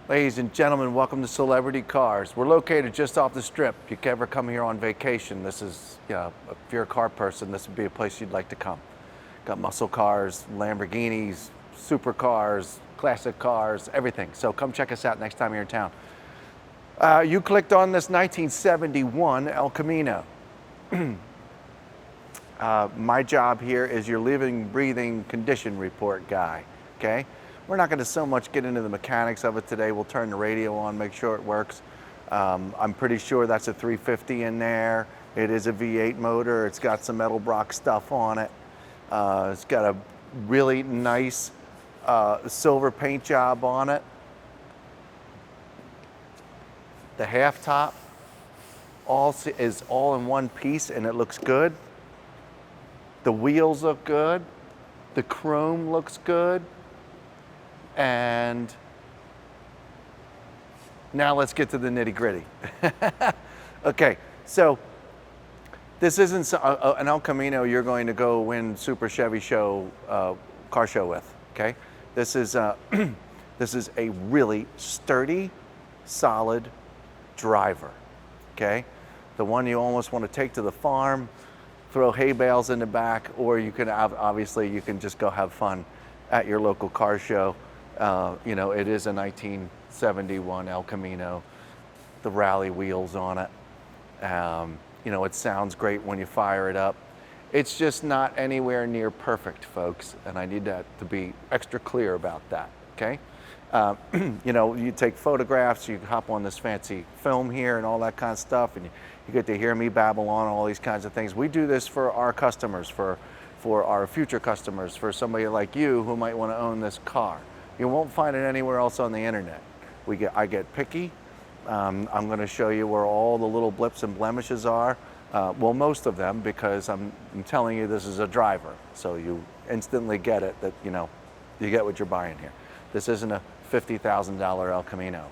Ladies and gentlemen, welcome to Celebrity Cars. We're located just off the strip. If you ever come here on vacation, this is, if you're a car person, this would be a place you'd like to come. Got muscle cars, Lamborghinis, supercars, classic cars, everything. So come check us out next time you're in town. You clicked on this 1971 El Camino. My job here is your living, breathing condition report guy, okay? We're not going to so much get into the mechanics of it today. We'll turn the radio on, make sure it works. I'm pretty sure that's a 350 in there. It is a V8 motor. It's got some Metalbrock stuff on it. It's got a really nice silver paint job on it. The half top is all in one piece and it looks good. The wheels look good. The chrome looks good. And now let's get to the nitty gritty. Okay, so this isn't an El Camino you're going to go win Super Chevy Show car show with, okay? This is a really sturdy, solid driver, okay? The one you almost want to take to the farm, throw hay bales in the back, or you can obviously you can just go have fun at your local car show. It is a 1971 El Camino, the rally wheels on it. It sounds great when you fire it up. It's just not anywhere near perfect, folks, and I need that to be extra clear about that, okay? You take photographs, you hop on this fancy film here and all that kind of stuff, and you get to hear me babble on all these kinds of things. We do this for our customers, for our future customers, for somebody like you who might want to own this car. You won't find it anywhere else on the internet. I get picky. I'm going to show you where all the little blips and blemishes are. Well, most of them, because I'm telling you this is a driver. So you instantly get it that, you get what you're buying here. This isn't a $50,000 El Camino.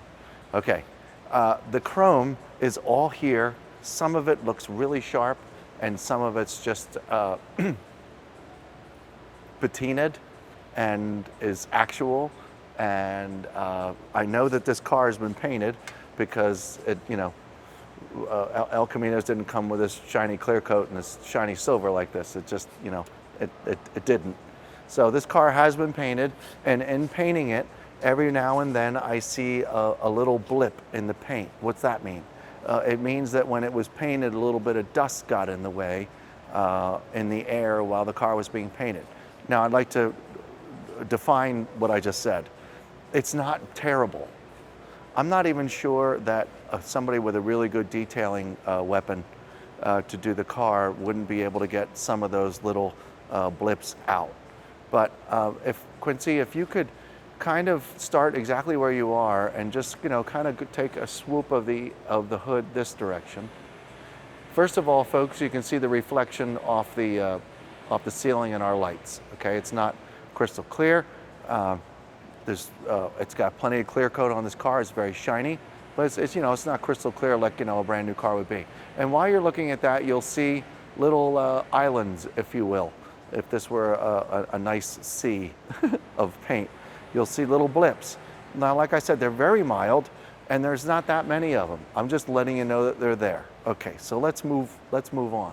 Okay, the chrome is all here. Some of it looks really sharp and some of it's just patinaed and is actual, and I know that this car has been painted because El Caminos didn't come with this shiny clear coat and this shiny silver like this. It just, it didn't. So this car has been painted, and in painting it, every now and then I see a little blip in the paint. What's that mean? It means that when it was painted, a little bit of dust got in the way in the air while the car was being painted. Now I'd like to define what I just said. It's not terrible. I'm not even sure that somebody with a really good detailing weapon to do the car wouldn't be able to get some of those little blips out. But Quincy, if you could kind of start exactly where you are and just kind of take a swoop of the hood this direction. First of all, folks, you can see the reflection off the ceiling in our lights. Okay, it's not crystal clear. It's got plenty of clear coat on this car. It's very shiny, but it's not crystal clear like a brand new car would be. And while you're looking at that, you'll see little islands, if you will. If this were a nice sea of paint, you'll see little blips. Now, like I said, they're very mild, and there's not that many of them. I'm just letting you know that they're there. Okay, so let's move on.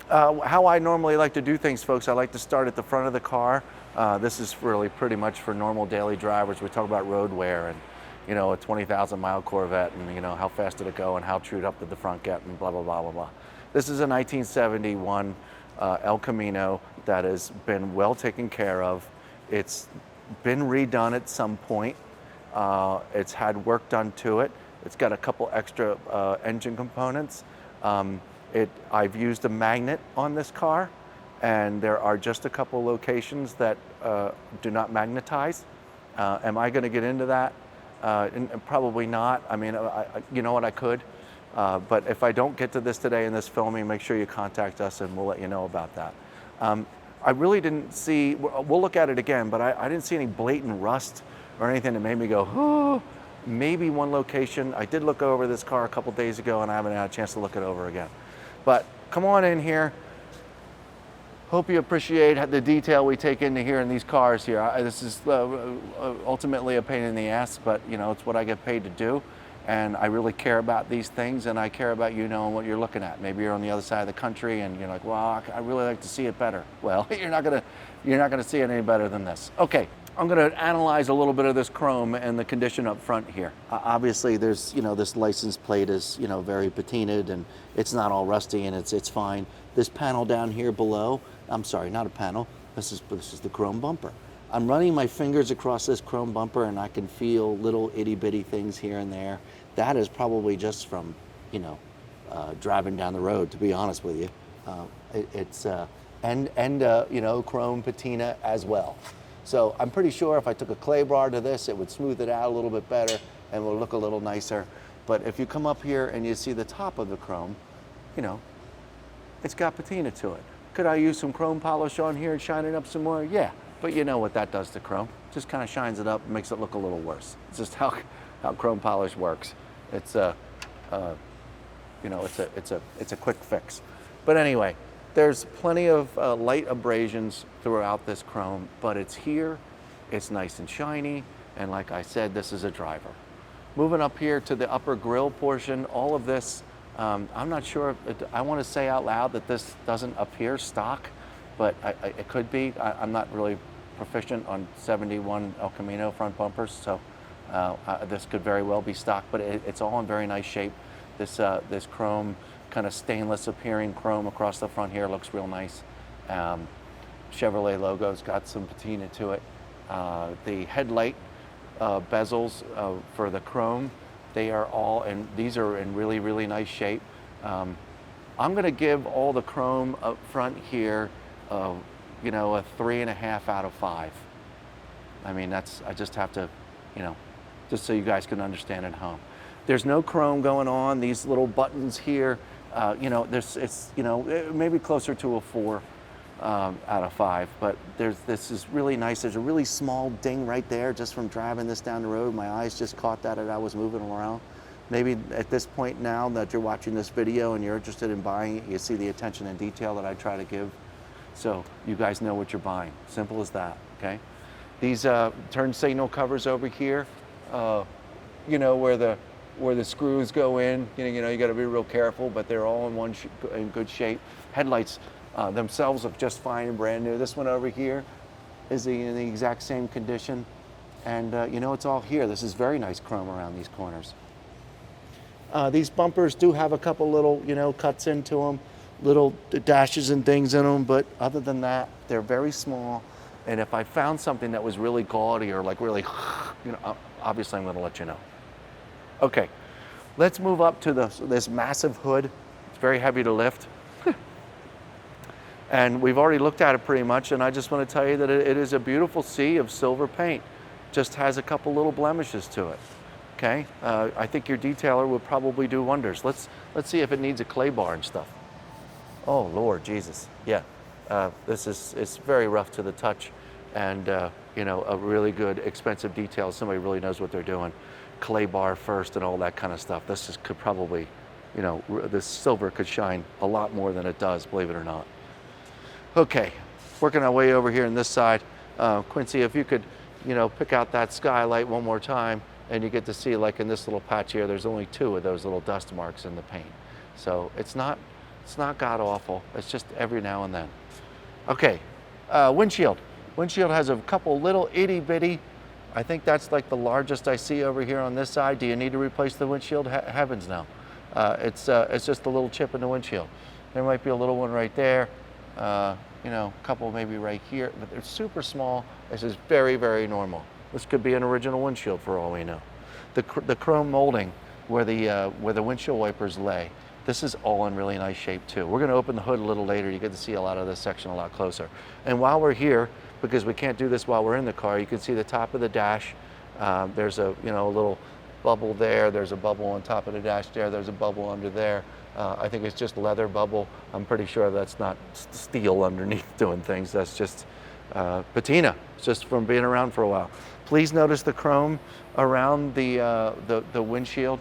How I normally like to do things, folks, I like to start at the front of the car. This is really pretty much for normal daily drivers. We talk about road wear and, a 20,000 mile Corvette and, how fast did it go and how chewed up did the front get and blah, blah, blah, blah, blah. This is a 1971 El Camino that has been well taken care of. It's been redone at some point. It's had work done to it. It's got a couple extra engine components. I've used a magnet on this car, and there are just a couple locations that do not magnetize. Am I going to get into that? Probably not. I mean, you know what, I could. But if I don't get to this today in this filming, make sure you contact us and we'll let you know about that. I really didn't see, we'll look at it again, but I didn't see any blatant rust or anything that made me go, oh. Maybe one location. I did look over this car a couple days ago and I haven't had a chance to look it over again. But come on in here. Hope you appreciate the detail we take into here in these cars here. This is ultimately a pain in the ass, but you know, it's what I get paid to do. And I really care about these things, and I care about you knowing what you're looking at. Maybe you're on the other side of the country and you're like, well, I really like to see it better. Well, you're not gonna see it any better than this. Okay, I'm gonna analyze a little bit of this chrome and the condition up front here. Obviously there's, you know, this license plate is, you know, very patinaed and it's not all rusty and it's fine. This panel down here below, I'm sorry, not a panel, this is the chrome bumper. I'm running my fingers across this chrome bumper and I can feel little itty bitty things here and there. That is probably just from, you know, driving down the road, to be honest with you. You know, chrome patina as well. So I'm pretty sure if I took a clay bar to this, it would smooth it out a little bit better and will look a little nicer. But if you come up here and you see the top of the chrome, you know, it's got patina to it. Could I use some chrome polish on here and shine it up some more? Yeah. But you know what that does to chrome. Just kind of shines it up and makes it look a little worse. It's just how chrome polish works. It's you know, it's a quick fix. But anyway, there's plenty of light abrasions throughout this chrome, but it's here, it's nice and shiny, and like I said, this is a driver. Moving up here to the upper grille portion, all of this, I'm not sure, I want to say out loud that this doesn't appear stock, but it could be. I'm not really proficient on 71 El Camino front bumpers, so this could very well be stock, but it's all in very nice shape. This chrome, kind of stainless appearing chrome across the front here looks real nice. Chevrolet logo's got some patina to it. The headlight bezels for the chrome, they are all, and these are in really, really nice shape. I'm gonna give all the chrome up front here you know, a 3.5 out of 5. I mean, I just have to, you know, just so you guys can understand at home. There's no chrome going on. These little buttons here, you know, it's, you know, maybe closer to a 4 out of 5, but this is really nice. There's a really small ding right there just from driving this down the road. My eyes just caught that as I was moving around. Maybe at this point now that you're watching this video and you're interested in buying it, you see the attention and detail that I try to give. So you guys know what you're buying. Simple as that, okay? These turn signal covers over here, you know, where the screws go in, you know, you gotta be real careful, but they're all in good shape. Headlights themselves look just fine and brand new. This one over here is in the exact same condition. And you know, it's all here. This is very nice chrome around these corners. These bumpers do have a couple little, you know, cuts into them, little dashes and things in them, but other than that, they're very small. And if I found something that was really gaudy or like really, you know, obviously I'm gonna let you know. Okay, let's move up to this massive hood. It's very heavy to lift. And we've already looked at it pretty much, and I just want to tell you that it is a beautiful sea of silver paint. Just has a couple little blemishes to it. Okay, I think your detailer would probably do wonders. Let's see if it needs a clay bar and stuff. Oh Lord Jesus, yeah, it's very rough to the touch, and you know, a really good expensive detail. Somebody really knows what they're doing. Clay bar first and all that kind of stuff. This could probably, you know, this silver could shine a lot more than it does, believe it or not. Okay, working our way over here on this side. Quincy, if you could, you know, pick out that skylight one more time, and you get to see, like in this little patch here, there's only 2 of those little dust marks in the paint. So it's not god awful. It's just every now and then. Okay, windshield. Windshield has a couple little itty bitty. I think that's like the largest I see over here on this side. Do you need to replace the windshield? Heavens no. It's just a little chip in the windshield. There might be a little one right there. You know, a couple maybe right here, but they're super small. This is very, very normal. This could be an original windshield for all we know. The chrome molding where the windshield wipers lay, this is all in really nice shape too. We're gonna open the hood a little later. You get to see a lot of this section a lot closer. And while we're here, because we can't do this while we're in the car, you can see the top of the dash. There's a, you know, a little bubble there. There's a bubble on top of the dash there. There's a bubble under there. I think it's just leather bubble. I'm pretty sure that's not steel underneath doing things. That's just patina. It's just from being around for a while. Please notice the chrome around the windshield.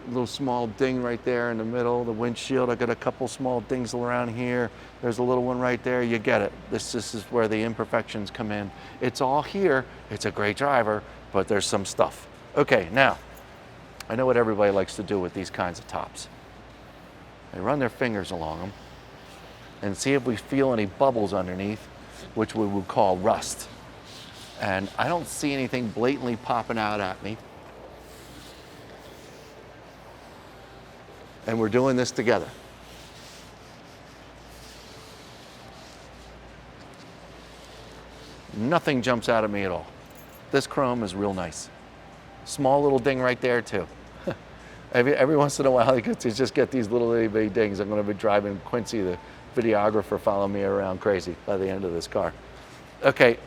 little small ding right there in the middle, the windshield. I got a couple small dings around here. There's a little one right there. You get it. This is where the imperfections come in. It's all here. It's a great driver, but there's some stuff. Okay, now, I know what everybody likes to do with these kinds of tops. They run their fingers along them and see if we feel any bubbles underneath, which we would call rust. And I don't see anything blatantly popping out at me. And we're doing this together. Nothing jumps out at me at all. This chrome is real nice. Small little ding right there too. Every once in a while, you just get these little itty bitty dings. I'm going to be driving Quincy, the videographer, follow me around crazy by the end of this car. Okay,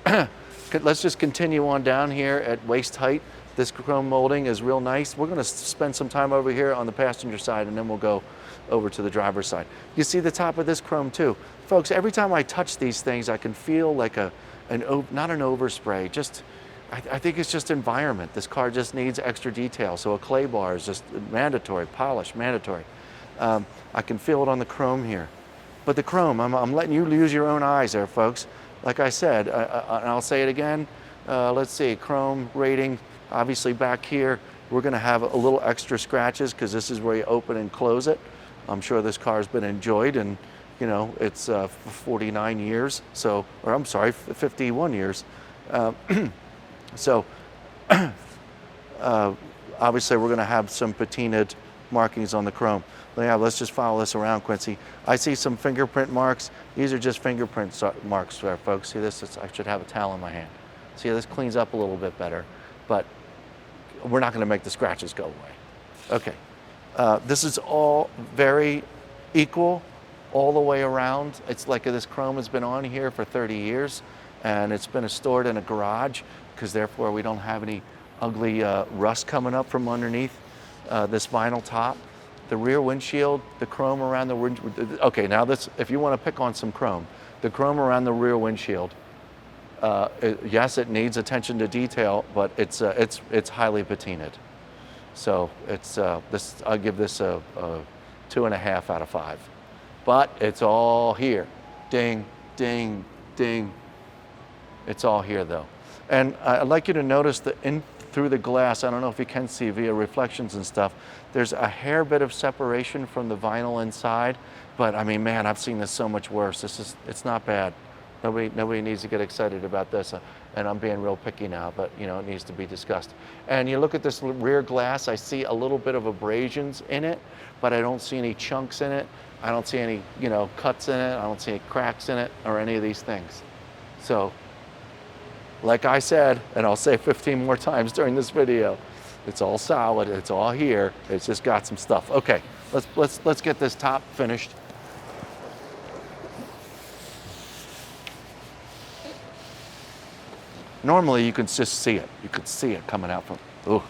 let's just continue on down here at waist height. This chrome molding is real nice. We're going to spend some time over here on the passenger side, and then we'll go over to the driver's side. You see the top of this chrome too. Folks, every time I touch these things, I can feel like not an overspray, just, I think it's just environment. This car just needs extra detail, so a clay bar is just mandatory, polish, mandatory. I can feel it on the chrome here. But the chrome, I'm letting you use your own eyes there, folks. Like I said, and I'll say it again, let's see, chrome rating, obviously back here, we're gonna have a little extra scratches because this is where you open and close it. I'm sure this car's been enjoyed, and you know, it's 49 years, so, or I'm sorry, 51 years. So obviously we're gonna have some patinaed markings on the chrome. But yeah, let's just follow this around, Quincy. I see some fingerprint marks. These are just fingerprint marks there, folks. See this? I should have a towel in my hand. See, this cleans up a little bit better, but we're not gonna make the scratches go away. Okay, this is all very equal all the way around. It's like this chrome has been on here for 30 years, and it's been stored in a garage, because therefore we don't have any ugly rust coming up from underneath this vinyl top. The rear windshield, the chrome around the windshield. Okay, now this, if you want to pick on some chrome, the chrome around the rear windshield, yes, it needs attention to detail, but it's highly patinaed. So it's I'll give this a 2.5 out of 5. But it's all here. Ding, ding, ding. It's all here though. And I'd like you to notice that through the glass, I don't know if you can see via reflections and stuff, there's a hair bit of separation from the vinyl inside. But I mean, man, I've seen this so much worse. It's not bad. Nobody needs to get excited about this. And I'm being real picky now, but you know, it needs to be discussed. And you look at this rear glass, I see a little bit of abrasions in it, but I don't see any chunks in it. I don't see any, you know, cuts in it. I don't see any cracks in it or any of these things. So, like I said, and I'll say 15 more times during this video, it's all solid, it's all here, it's just got some stuff. Okay, let's get this top finished. Normally you can just see it. You could see it coming out from, oh,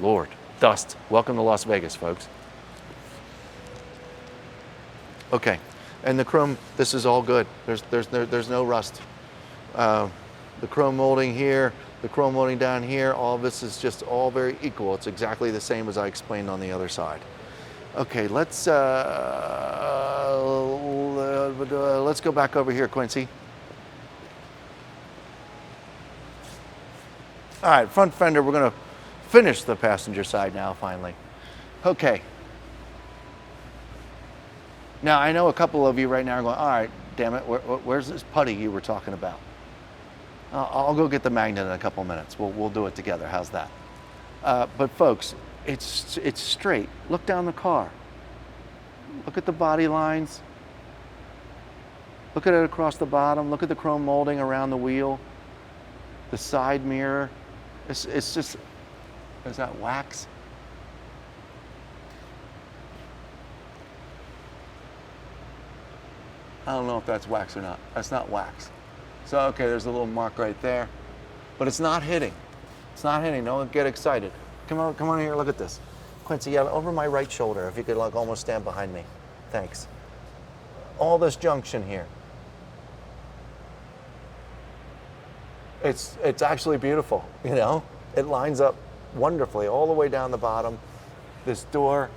Lord, dust. Welcome to Las Vegas, folks. Okay, and the chrome, this is all good. There's no rust. The chrome molding here, the chrome molding down here, all of this is just all very equal. It's exactly the same as I explained on the other side. Okay, let's go back over here, Quincy. All right, front fender, we're gonna finish the passenger side now, finally. Okay. Now, I know a couple of you right now are going, all right, damn it, where's this putty you were talking about? I'll go get the magnet in a couple minutes. We'll do it together. How's that? But folks, it's straight. Look down the car. Look at the body lines. Look at it across the bottom. Look at the chrome molding around the wheel. The side mirror. It's just, is that wax? I don't know if that's wax or not. That's not wax. So, okay, there's a little mark right there, but it's not hitting. It's not hitting. Don't get excited. Come on here, look at this. Quincy, yeah, over my right shoulder, if you could like almost stand behind me. Thanks. All this junction here. It's actually beautiful, you know? It lines up wonderfully all the way down the bottom. This door,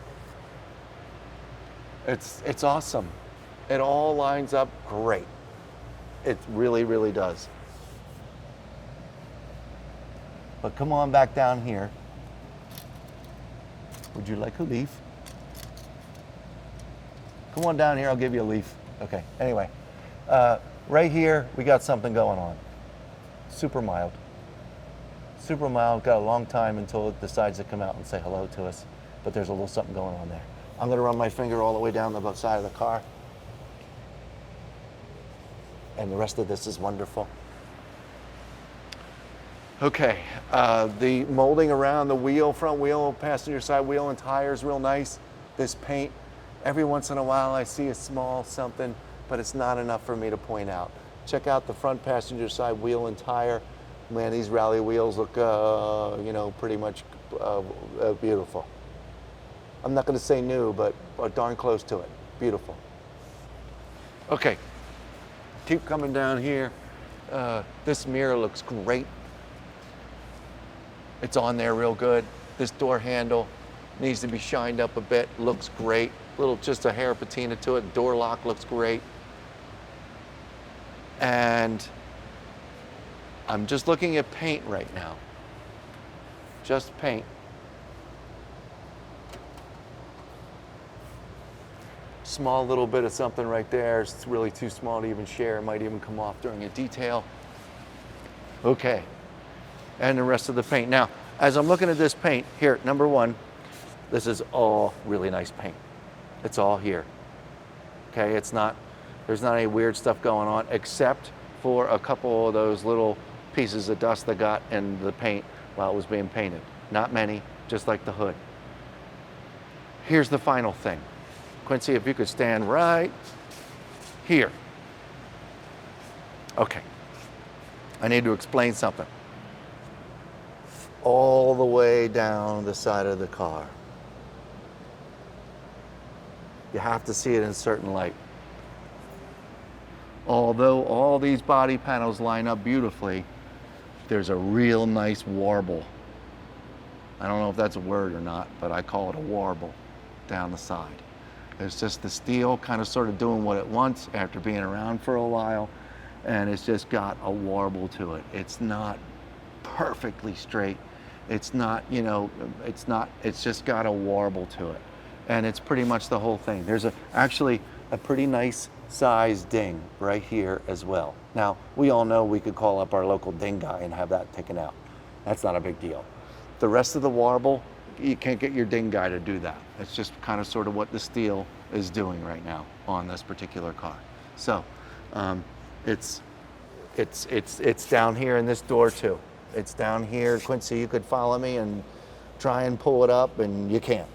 it's awesome. It all lines up great. It really, really does. But come on back down here. Would you like a leaf? Come on down here, I'll give you a leaf. Okay, anyway. Right here, we got something going on. Super mild. Super mild, got a long time until it decides to come out and say hello to us. But there's a little something going on there. I'm gonna run my finger all the way down the side of the car. And the rest of this is wonderful. Okay, the molding around the wheel, front wheel, passenger side wheel and tires, real nice. This paint, every once in a while I see a small something, but it's not enough for me to point out. Check out the front passenger side wheel and tire. Man, these rally wheels look, you know, pretty much beautiful. I'm not gonna say new, but darn close to it. Beautiful. Okay, keep coming down here. This mirror looks great. It's on there real good. This door handle needs to be shined up a bit. Looks great. Just a hair patina to it. Door lock looks great. And I'm just looking at paint right now. Just paint. Small little bit of something right there. It's really too small to even share. It might even come off during a detail. Okay. And the rest of the paint. Now, as I'm looking at this paint, here, number one, this is all really nice paint. It's all here. Okay, there's not any weird stuff going on, except for a couple of those little pieces of dust that got in the paint while it was being painted. Not many, just like the hood. Here's the final thing. Quincy, if you could stand right here. Okay, I need to explain something. All the way down the side of the car. You have to see it in a certain light. Although all these body panels line up beautifully, there's a real nice warble. I don't know if that's a word or not, but I call it a warble down the side. It's just the steel kind of sort of doing what it wants after being around for a while, and it's just got a warble to it. It's not perfectly straight. It's not, you know, it's just got a warble to it. And it's pretty much the whole thing. There's actually a pretty nice size ding right here as well. Now, we all know we could call up our local ding guy and have that taken out. That's not a big deal. The rest of the warble, you can't get your ding guy to do that. It's just kind of sort of what the steel is doing right now on this particular car. So, it's down here in this door too. It's down here. Quincy, you could follow me and try and pull it up, and you can't.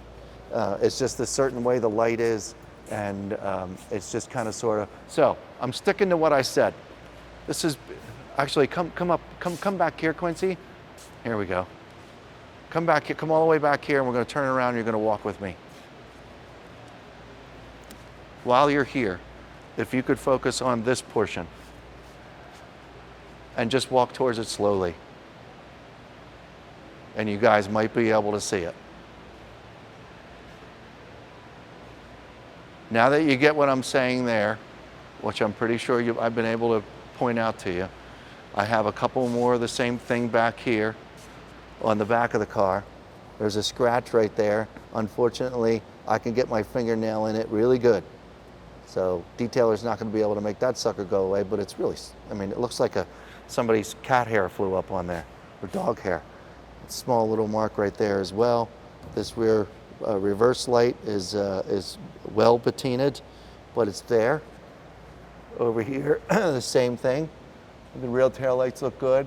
It's just a certain way the light is, and it's just kind of sort of. So I'm sticking to what I said. This is actually come back here, Quincy. Here we go. Come back here. Come all the way back here, and we're going to turn around. And you're going to walk with me. While you're here, if you could focus on this portion and just walk towards it slowly. And you guys might be able to see it. Now that you get what I'm saying there, which I'm pretty sure I've been able to point out to you, I have a couple more of the same thing back here on the back of the car. There's a scratch right there. Unfortunately, I can get my fingernail in it really good. So detailer's not going to be able to make that sucker go away, but it's really, I mean, it looks like somebody's cat hair flew up on there, or dog hair. Small little mark right there as well. This rear reverse light is well patinaed, but it's there. Over here, the same thing. The rear tail lights look good.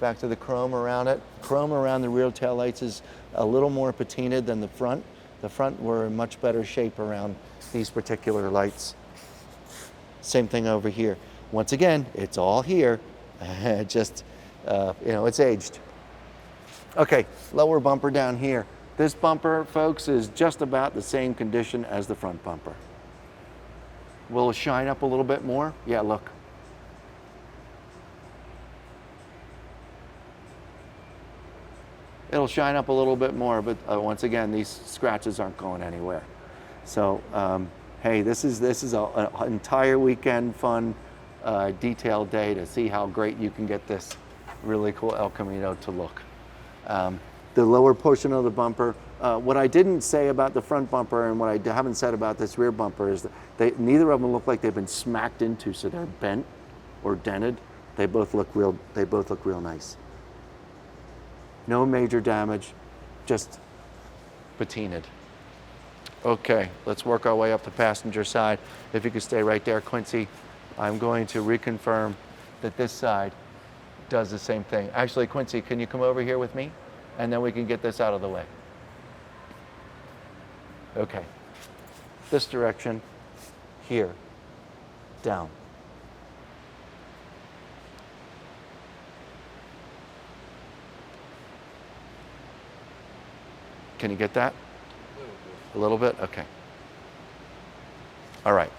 Back to the chrome around it. Chrome around the rear tail lights is a little more patinaed than the front. The front were in much better shape around these particular lights. Same thing over here. Once again, it's all here. Just, you know, it's aged. Okay, lower bumper down here. This bumper, folks, is just about the same condition as the front bumper. Will it shine up a little bit more? Yeah, look. it'll shine up a little bit more, but once again, these scratches aren't going anywhere. So, hey, this is an entire weekend fun, detailed day to see how great you can get this really cool El Camino to look. The lower portion of the bumper, what I didn't say about the front bumper and what I haven't said about this rear bumper is that neither of them look like they've been smacked into, so they're bent or dented. They both look real nice. No major damage, just patinaed. Okay, let's work our way up the passenger side. If you could stay right there, Quincy, I'm going to reconfirm that this side does the same thing. Actually, Quincy, can you come over here with me? And then we can get this out of the way. Okay, this direction, here, down. Can you get that? A little bit? Okay. All right.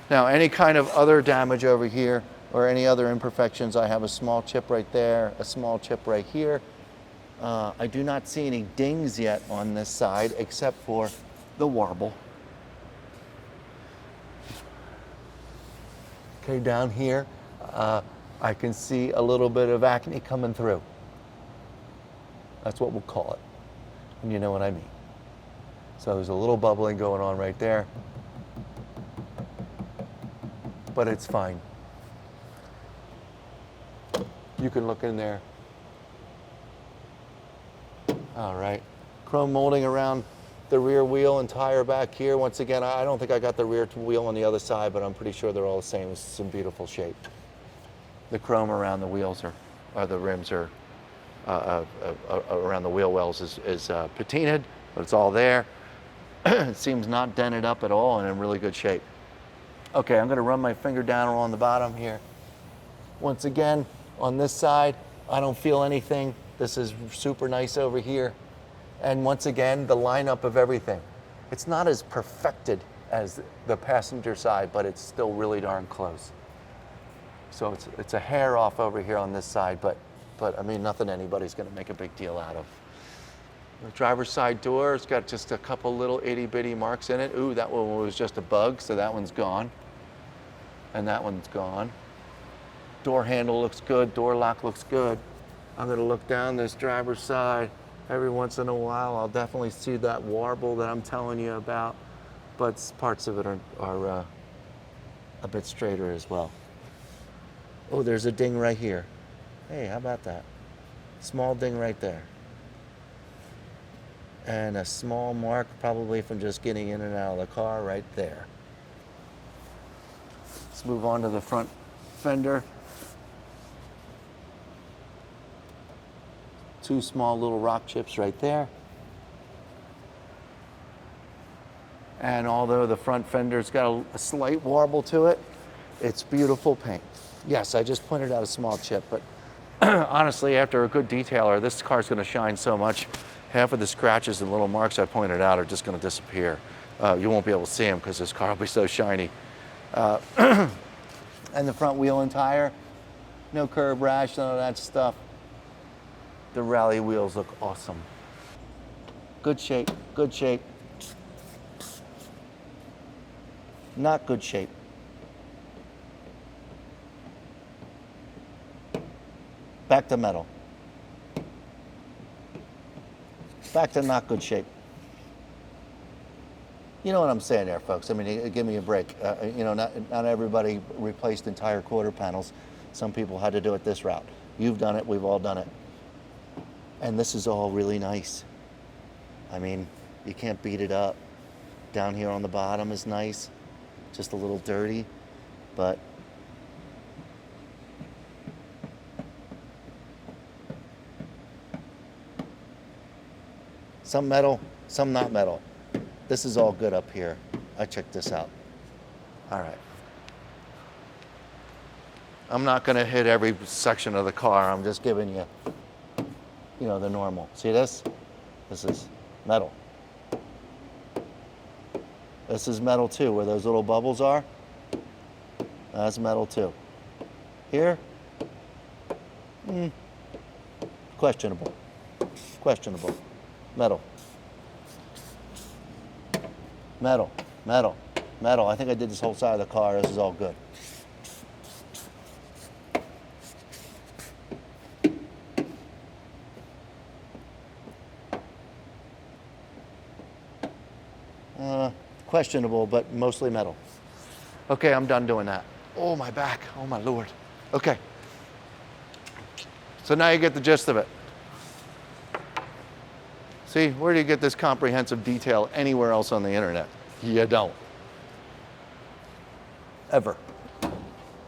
Now, any kind of other damage over here or any other imperfections, I have a small chip right there, a small chip right here. I do not see any dings yet on this side except for the warble. Okay, down here, I can see a little bit of acne coming through. That's what we'll call it. And you know what I mean. So there's a little bubbling going on right there, but it's fine. You can look in there. All right, chrome molding around the rear wheel and tire back here. Once again, I don't think I got the rear wheel on the other side, but I'm pretty sure they're all the same. It's some beautiful shape. The chrome around the wheels or the rims are around the wheel wells is patinaed, but it's all there. It seems not dented up at all and in really good shape. Okay, I'm gonna run my finger down along the bottom here. Once again, on this side, I don't feel anything. This is super nice over here. And once again, the lineup of everything. It's not as perfected as the passenger side, but it's still really darn close. So it's a hair off over here on this side, but I mean, nothing anybody's gonna make a big deal out of. The driver's side door, it's got just a couple little itty bitty marks in it. Ooh, that one was just a bug, so that one's gone. And that one's gone. Door handle looks good, door lock looks good. I'm gonna look down this driver's side. Every once in a while, I'll definitely see that warble that I'm telling you about, but parts of it are a bit straighter as well. Oh, there's a ding right here. Hey, how about that? Small ding right there. And a small mark, probably from just getting in and out of the car right there. Let's move on to the front fender. Two small little rock chips right there. And although the front fender's got a slight warble to it, it's beautiful paint. Yes, I just pointed out a small chip, but honestly, after a good detailer, this car's gonna shine so much, half of the scratches and little marks I pointed out are just gonna disappear. You won't be able to see them because this car will be so shiny. And the front wheel and tire, no curb rash, none of that stuff. The rally wheels look awesome. Good shape, good shape. Not good shape. Back to metal. Back to not good shape. You know what I'm saying there, folks. I mean, give me a break. You know, not everybody replaced entire quarter panels. Some people had to do it this route. You've done it, we've all done it. And this is all really nice. I mean, you can't beat it up. Down here on the bottom is nice. Just a little dirty, but some metal, some not metal. This is all good up here. I checked this out. All right. I'm not gonna hit every section of the car. I'm just giving you, you know, the normal. See this? This is metal. This is metal too, where those little bubbles are. That's metal too. Here, questionable. questionable. Metal. Metal, metal, metal. I think I did this whole side of the car. This is all good. Questionable, but mostly metal. Okay, I'm done doing that. Oh, my back. Oh, my Lord. Okay. So now you get the gist of it. See, where do you get this comprehensive detail anywhere else on the internet? You don't. Ever.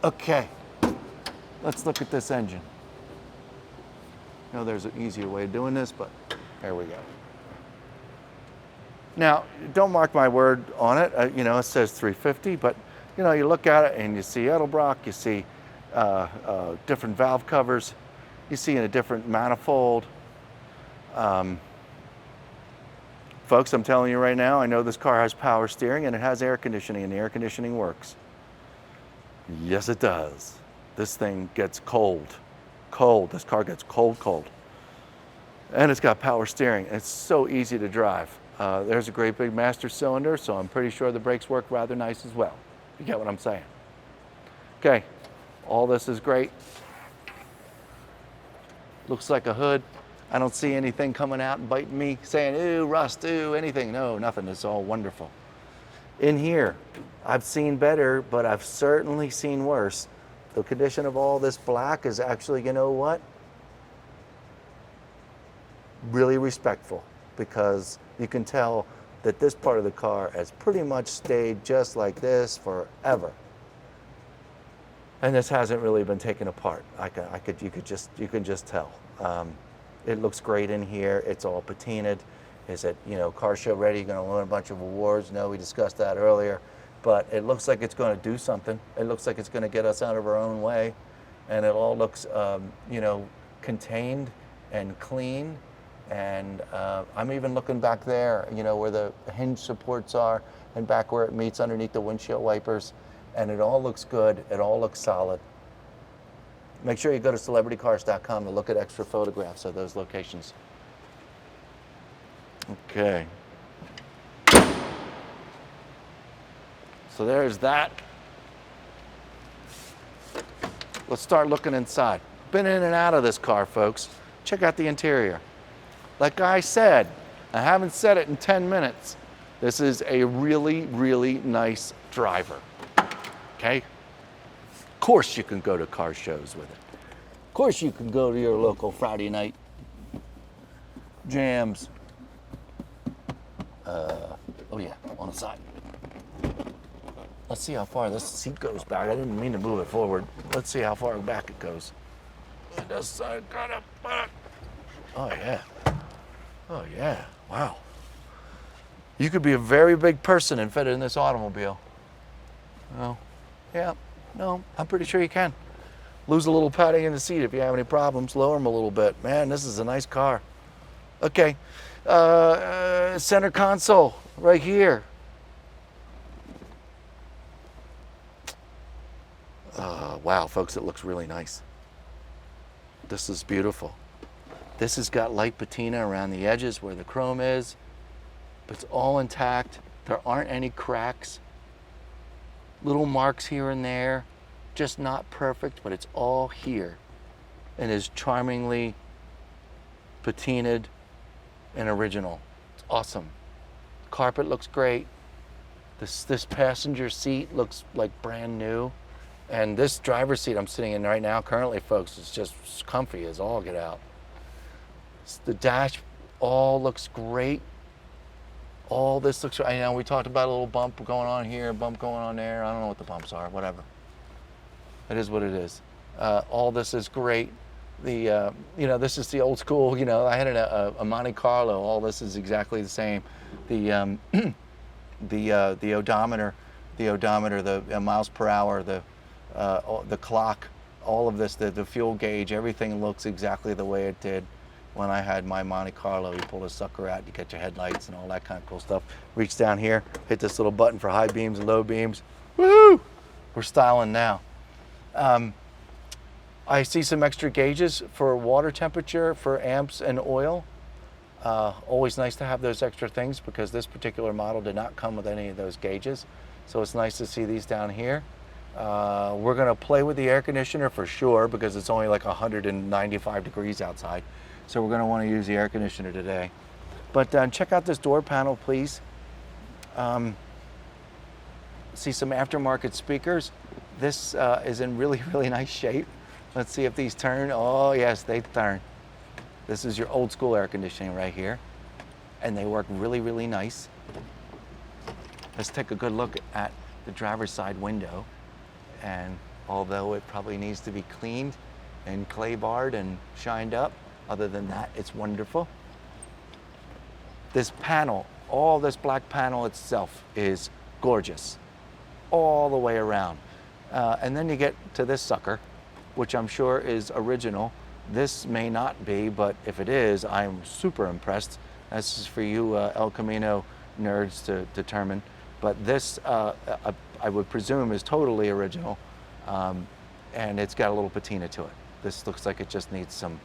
Okay. Let's look at this engine. I know there's an easier way of doing this, but there we go. Now, don't mark my word on it. You know, it says 350, but you know, you look at it and you see Edelbrock, you see different valve covers, you see in a different manifold. Folks, I'm telling you right now, I know this car has power steering and it has air conditioning, and the air conditioning works. Yes, it does. This thing gets cold. Cold. This car gets cold, cold. And it's got power steering. It's so easy to drive. There's a great big master cylinder, so I'm pretty sure the brakes work rather nice as well. You get what I'm saying? Okay, all this is great. Looks like a hood. I don't see anything coming out and biting me, saying, ooh, rust, ooh, anything. No, nothing. It's all wonderful. In here, I've seen better, but I've certainly seen worse. The condition of all this black is actually, you know what? Really respectful, because you can tell that this part of the car has pretty much stayed just like this forever. And this hasn't really been taken apart. You can just tell. It looks great in here. It's all patinaed. Is it, you know, car show ready? You're going to win a bunch of awards? No, we discussed that earlier. But it looks like it's going to do something. It looks like it's going to get us out of our own way. And it all looks, you know, contained and clean. And I'm even looking back there, you know, where the hinge supports are, and back where it meets underneath the windshield wipers. And it all looks good. It all looks solid. Make sure you go to celebritycars.com to look at extra photographs of those locations. Okay. So there's that. Let's start looking inside. Been in and out of this car, folks. Check out the interior. Like I said, I haven't said it in 10 minutes. This is a really, really nice driver. Okay? Of course you can go to car shows with it. Of course you can go to your local Friday night jams. Oh yeah, on the side. Let's see how far this seat goes back. I didn't mean to move it forward. Let's see how far back it goes. It does kind of. Oh yeah. Oh yeah. Wow. You could be a very big person and fit in this automobile. Oh, yeah. No, I'm pretty sure you can. Lose a little padding in the seat if you have any problems. Lower them a little bit. Man, this is a nice car. Okay. Center console right here. Wow, folks, it looks really nice. This is beautiful. This has got light patina around the edges where the chrome is, but it's all intact. There aren't any cracks. Little marks here and there, just not perfect, but it's all here and is charmingly patinaed and original. It's awesome. Carpet looks great. This passenger seat looks like brand new. And this driver's seat I'm sitting in right now currently, folks, is just comfy as all get out. The dash all looks great. All this looks, I know we talked about a little bump going on here, a bump going on there. I don't know what the bumps are, whatever. It is what it is. All this is great. The, you know, this is the old school, you know, I had a Monte Carlo. All this is exactly the same. The odometer, the miles per hour, the clock, all of this, the fuel gauge, everything looks exactly the way it did when I had my Monte Carlo. You pull the sucker out, you get your headlights and all that kind of cool stuff. Reach down here, hit this little button for high beams and low beams. Woo! We're styling now. I see some extra gauges for water temperature, for amps and oil. Always nice to have those extra things because this particular model did not come with any of those gauges. So it's nice to see these down here. We're gonna play with the air conditioner for sure because it's only like 195 degrees outside. So we're gonna wanna use the air conditioner today. But check out this door panel, please. See some aftermarket speakers. This is in really, really nice shape. Let's see if these turn. Oh yes, they turn. This is your old school air conditioning right here. And they work really, really nice. Let's take a good look at the driver's side window. And although it probably needs to be cleaned and clay barred and shined up, other than that, it's wonderful. This panel, all this black panel itself is gorgeous, all the way around. And then you get to this sucker, which I'm sure is original. This may not be, but if it is, I'm super impressed. This is for you El Camino nerds to determine. But this, I would presume, is totally original. And it's got a little patina to it. This looks like it just needs some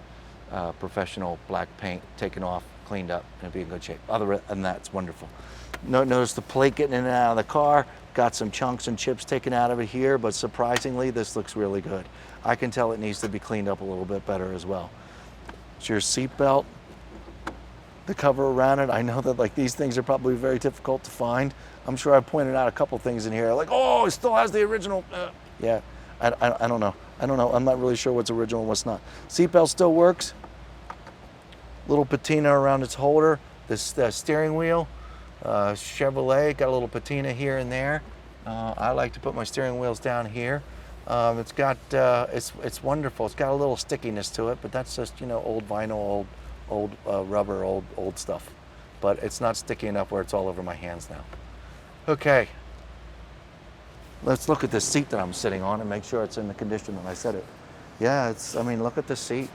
professional black paint taken off, cleaned up, and it'll be in good shape. Other than that, it's wonderful. Notice the plate getting in and out of the car. Got some chunks and chips taken out of it here, but surprisingly, this looks really good. I can tell it needs to be cleaned up a little bit better as well. It's your seat belt, the cover around it. I know that like these things are probably very difficult to find. I'm sure I pointed out a couple things in here, like, oh, it still has the original. Yeah, I don't know. I don't know. I'm not really sure what's original and what's not. Seat belt still works. Little patina around its holder. This steering wheel. Chevrolet got a little patina here and there. I like to put my steering wheels down here. It's got it's wonderful. It's got a little stickiness to it, but that's just, you know, old vinyl, old rubber, old stuff. But it's not sticky enough where it's all over my hands now. Okay, let's look at the seat that I'm sitting on and make sure it's in the condition that I said it. Yeah, it's. I mean, look at the seat.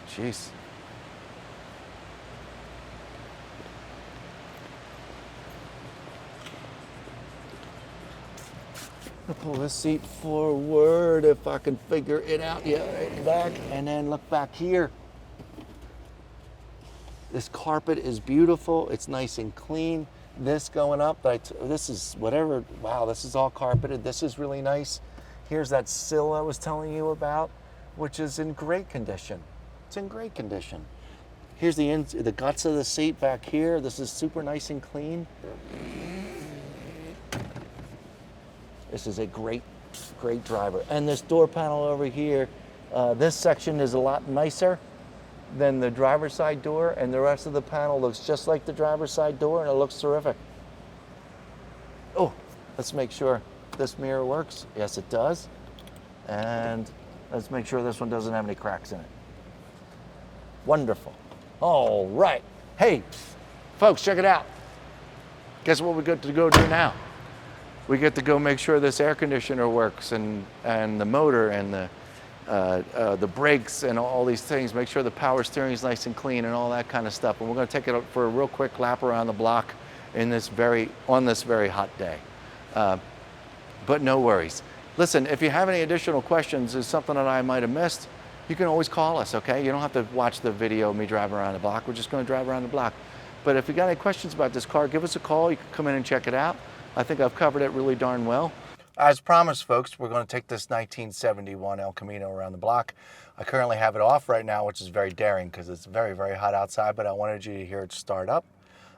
Jeez. I'll pull this seat forward if I can figure it out. Yeah, right back, and then look back here. This carpet is beautiful. It's nice and clean. This going up, this is whatever. Wow, this is all carpeted. This is really nice. Here's that sill I was telling you about, which is in great condition. It's in great condition. Here's the guts of the seat back here. This is super nice and clean. This is a great driver. And this door panel over here, this section is a lot nicer than the driver's side door, and the rest of the panel looks just like the driver's side door, and it looks terrific. Oh, let's make sure this mirror works. Yes, it does. And let's make sure this one doesn't have any cracks in it. Wonderful. All right. Hey, folks, check it out. Guess what we got to go do now? We get to go make sure this air conditioner works and the motor and the brakes and all these things. Make sure the power steering is nice and clean and all that kind of stuff. And we're going to take it for a real quick lap around the block on this very hot day. But no worries. Listen, if you have any additional questions, there's something that I might have missed, you can always call us, okay? You don't have to watch the video of me driving around the block. We're just going to drive around the block. But if you got any questions about this car, give us a call. You can come in and check it out. I think I've covered it really darn well. As promised, folks, we're going to take this 1971 El Camino around the block. I currently have it off right now, which is very daring because it's very, very hot outside, but I wanted you to hear it start up.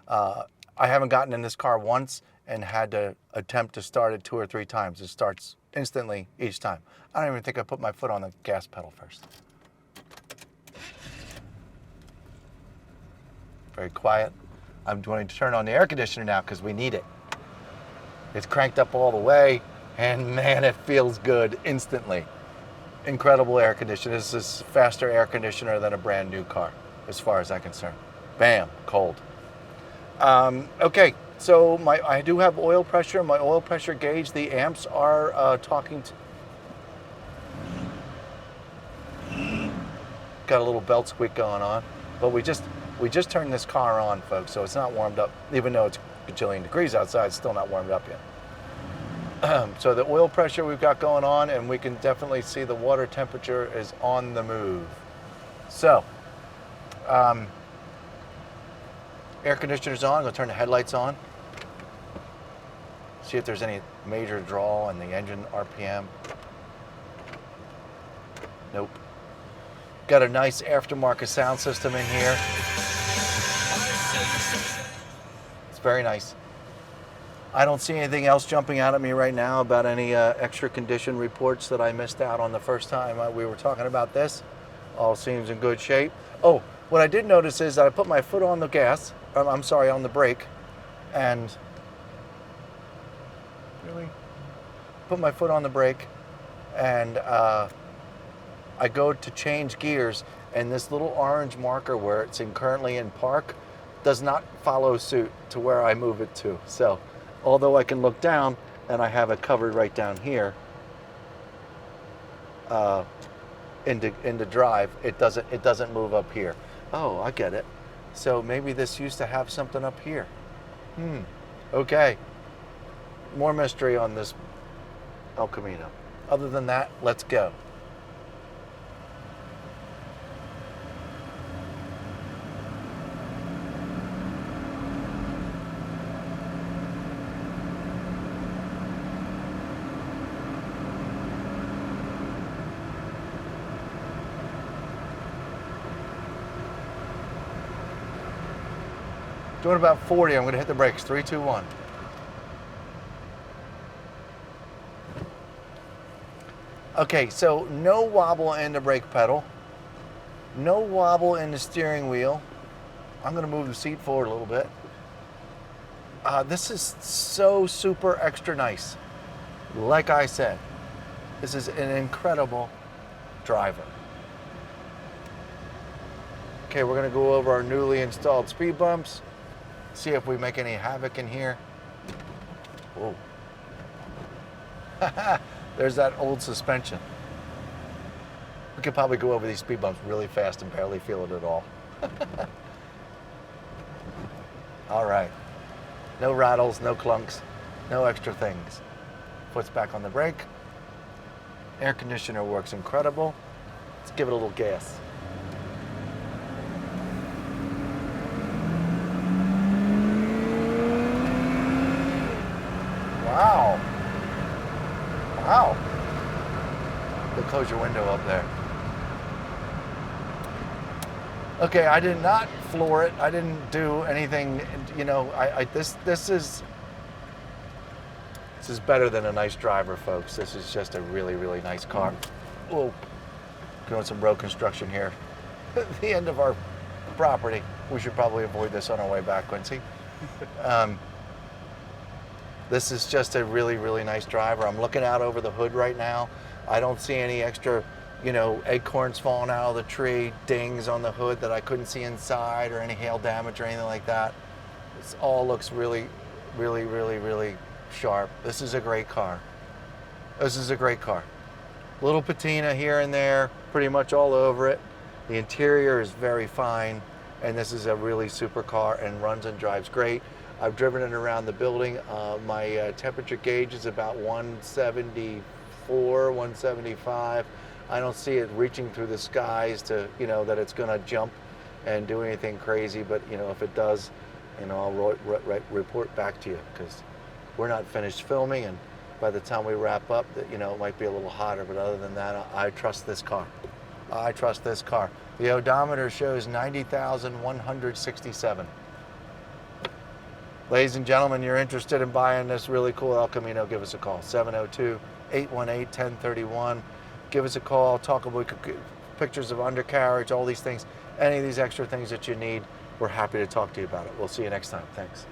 I haven't gotten in this car once and had to attempt to start it 2 or 3 times. It starts instantly each time. I don't even think I put my foot on the gas pedal first. Very quiet. I'm going to turn on the air conditioner now because we need it. It's cranked up all the way, and man, it feels good instantly. Incredible air conditioner. This is faster air conditioner than a brand new car, as far as I'm concerned. Bam, cold. Okay, so I do have oil pressure. My oil pressure gauge, the amps are talking to... Got a little belt squeak going on, but we just turned this car on, folks, so it's not warmed up. Even though it's a bajillion degrees outside, it's still not warmed up yet. So the oil pressure we've got going on, and we can definitely see the water temperature is on the move. So Air conditioner's on. I'm gonna turn the headlights on. See if there's any major draw in the engine RPM. Nope. Got a nice aftermarket sound system in here. It's very nice. I don't see anything else jumping out at me right now about any extra condition reports that I missed out on the first time we were talking about this. All seems in good shape. Oh, what I did notice is that I put my foot on the gas, I'm sorry, on the brake, and really put my foot on the brake, and I go to change gears, and this little orange marker where it's currently in park does not follow suit to where I move it to. So, although I can look down and I have it covered right down here, into drive, it doesn't move up here. Oh, I get it. So maybe this used to have something up here. Okay. More mystery on this El Camino. Other than that, let's go. Doing about 40, I'm gonna hit the brakes. 3, 2, 1. Okay, so no wobble in the brake pedal. No wobble in the steering wheel. I'm gonna move the seat forward a little bit. This is so super extra nice. Like I said, this is an incredible driver. Okay, we're gonna go over our newly installed speed bumps. See if we make any havoc in here. Whoa. There's that old suspension. We could probably go over these speed bumps really fast and barely feel it at all. All right. No rattles, no clunks, no extra things. Foot's back on the brake. Air conditioner works incredible. Let's give it a little gas. Wow. Wow. Go close your window up there. Okay, I did not floor it. I didn't do anything, you know, this is better than a nice driver, folks. This is just a really, really nice car. Whoa. Doing some road construction here. The end of our property. We should probably avoid this on our way back, Quincy. This is just a really, really nice driver. I'm looking out over the hood right now. I don't see any extra, you know, acorns falling out of the tree, dings on the hood that I couldn't see inside, or any hail damage or anything like that. This all looks really, really, really, really sharp. This is a great car. This is a great car. Little patina here and there, pretty much all over it. The interior is very fine, and this is a really super car and runs and drives great. I've driven it around the building. My temperature gauge is about 174, 175. I don't see it reaching through the skies to, you know, that it's gonna jump and do anything crazy, but you know, if it does, you know, I'll report back to you, because we're not finished filming, and by the time we wrap up, that, you know, it might be a little hotter, but other than that, I trust this car. I trust this car. The odometer shows 90,167. Ladies and gentlemen, you're interested in buying this really cool El Camino, give us a call, 702-818-1031. Give us a call, talk about pictures of undercarriage, all these things, any of these extra things that you need. We're happy to talk to you about it. We'll see you next time. Thanks.